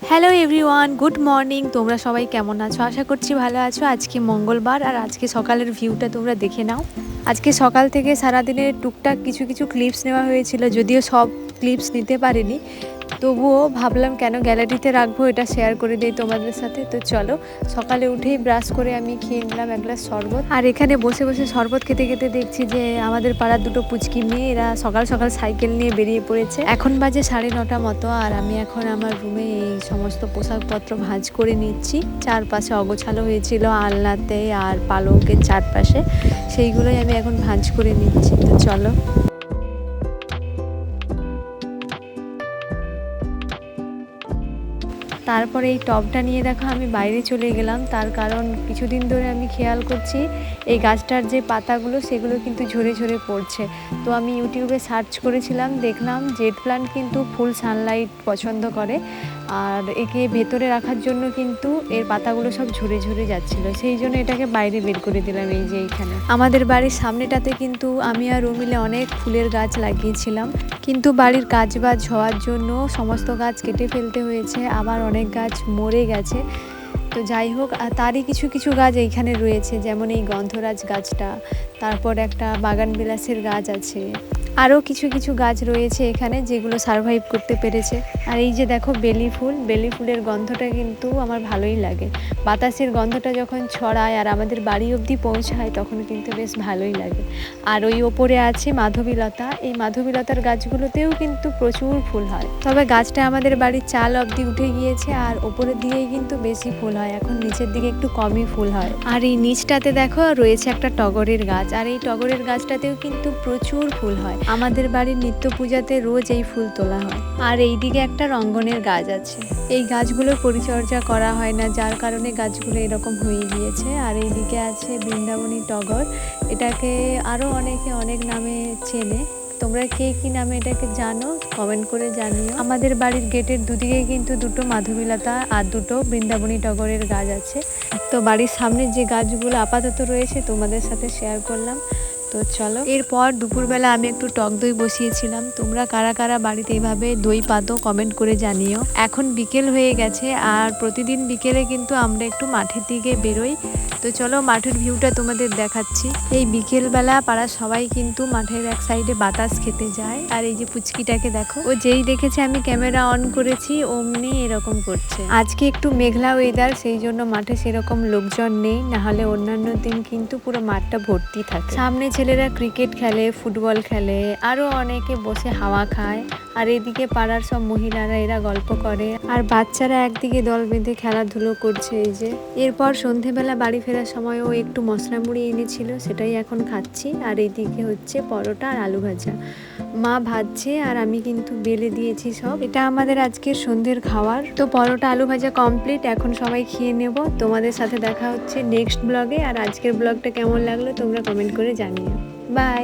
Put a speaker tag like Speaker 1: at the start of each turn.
Speaker 1: Hello everyone, good morning. তোমরা সবাই কেমন আছো? আশা করছি ভালো আছো। আজকে মঙ্গলবার আর আজকে সকালের ভিউটা তোমরা দেখে নাও। আজকে সকাল থেকে সারাদিনের টুকটাক কিছু কিছু ক্লিপস নেওয়া হয়েছিল, যদিও সব ক্লিপস নিতে পারিনি, তবুও ভাবলাম কেন গ্যালারিতে রাখবো, এটা শেয়ার করে দিই তোমাদের সাথে। তো চলো, সকালে উঠেই ব্রাশ করে আমি খেয়ে নিলাম এক গ্লাস শরবত। আর এখানে বসে বসে শরবত খেতে খেতে দেখছি যে আমাদের পাড়ার দুটো পুচকি মেয়ে, এরা সকাল সকাল সাইকেল নিয়ে বেরিয়ে পড়েছে। এখন বাজে 9:30 মতো, আর আমি এখন আমার রুমে এই সমস্ত পোশাকপত্র ভাঁজ করে নিচ্ছি। চারপাশে অগোছালো হয়েছিল আলনাতে আর পালকের চারপাশে, সেইগুলোই আমি এখন ভাঁজ করে নিচ্ছি। তো চলো। তারপরে এই টবটা নিয়ে দেখো আমি বাইরে চলে গেলাম, তার কারণ কিছুদিন ধরে আমি খেয়াল করছি এই গাছটার যে পাতাগুলো সেগুলো কিন্তু ঝরে ঝরে পড়ছে। তো আমি ইউটিউবে সার্চ করেছিলাম, দেখলাম জেড প্ল্যান্ট কিন্তু ফুল সানলাইট পছন্দ করে, আর একে ভেতরে রাখার জন্য কিন্তু এর পাতাগুলো সব ঝরে ঝরে যাচ্ছিল, সেই জন্য এটাকে বাইরে বের করে দিলাম। এই যে এইখানে আমাদের বাড়ির সামনেটাতে কিন্তু আমি আর ও মিলে অনেক ফুলের গাছ লাগিয়েছিলাম, কিন্তু বাড়ির কাজবাজ হওয়ার জন্য সমস্ত গাছ কেটে ফেলতে হয়েছে, আবার অনেক গাছ মরে গেছে। তো যাই হোক, তারই কিছু কিছু গাছ এইখানে রয়েছে, যেমন এই গন্ধরাজ গাছটা, তারপর একটা বাগান বিলাসের গাছ আছে, আরও কিছু কিছু গাছ রয়েছে এখানে যেগুলো সারভাইভ করতে পেরেছে। আর এই যে দেখো বেলি ফুলের গন্ধটা কিন্তু আমার ভালোই লাগে। বাতাসের গন্ধটা যখন ছড়ায় আর আমাদের বাড়ি অবধি পৌঁছায় তখন কিন্তু বেশ ভালোই লাগে। আর ওই ওপরে আছে মাধবীলতা, এই মাধবীলতার গাছগুলোতেও কিন্তু প্রচুর ফুল হয়, তবে গাছটা আমাদের বাড়ির চাল অবধি উঠে গিয়েছে আর ওপরের দিকেই কিন্তু বেশি ফুল হয়, এখন নিচের দিকে একটু কমই ফুল হয়। আর এই নিচটাতে দেখো রয়েছে একটা টগরের গাছ, আর এই টগরের গাছটাতেও কিন্তু প্রচুর ফুল হয়। আমাদের বাড়ির নিত্য পূজাতে রোজ এই ফুল তোলা হয়। আর এইদিকে একটা রঙ্গনের গাছ আছে, এই গাছগুলোর পরিচর্যা করা হয় না, যার কারণে গাছগুলো এরকম হয়ে গিয়েছে। আর এইদিকে আছে বৃন্দাবনী টগর, এটাকে আরও অনেকে অনেক নামে চেনে, তোমরা কে কি নামে এটাকে জানো কমেন্ট করে জানিও। আমাদের বাড়ির গেটের দুদিকে কিন্তু দুটো মাধবীলতা আর দুটো বৃন্দাবনী টগরের গাছ আছে। তো বাড়ির সামনে যে গাছগুলো আপাতত রয়েছে তোমাদের সাথে শেয়ার করলাম। তো চলো, এরপর দুপুরবেলা আমি একটু টক দই বসিয়েছিলাম। তোমরা কারা কারা বাড়িতে এইভাবে দই পাতো কমেন্ট করে জানিও। এখন বিকেল হয়ে গেছে, আর প্রতিদিন বিকেলে কিন্তু আমরা একটু মাঠের দিকে বেরোই। তো চলো মাঠের ভিউটা তোমাদের দেখাচ্ছি। এই বিকেলবেলা পাড়ার সবাই কিন্তু মাঠের এক সাইডে বাতাস খেতে যায়। আর এই যে পুচকিটাকে দেখো, ও যেই দেখেছে আমি ক্যামেরা অন করেছি অমনি এরকম করছে। আজকে একটু মেঘলা ওয়েদার, সেই জন্য মাঠে সেরকম লোকজন নেই, নাহলে অন্যান্য দিন কিন্তু পুরো মাঠটা ভর্তি থাকে। সামনে ছেলেরা ক্রিকেট খেলে, ফুটবল খেলে, আরও অনেকে বসে হাওয়া খায়, আর এদিকে পাড়ার সব মহিলারা এরা গল্প করে, আর বাচ্চারা একদিকে দল বেঁধে খেলাধুলো করছে। এই যে এরপর সন্ধেবেলা বাড়ি ফেরার সময় ও একটু মশলা মুড়ি এনেছিল, সেটাই এখন খাচ্ছি। আর এইদিকে হচ্ছে পরোটা আর আলু ভাজা, মা ভাজছে আর আমি কিন্তু বেলে দিয়েছি সব। এটা আমাদের আজকের সন্ধ্যের খাবার। তো পরোটা আলু ভাজা কমপ্লিট, এখন সবাই খেয়ে নেব। তোমাদের সাথে দেখা হচ্ছে নেক্সট ব্লগে। আর আজকের ব্লগটা কেমন লাগলো তোমরা কমেন্ট করে জানিও। বাই।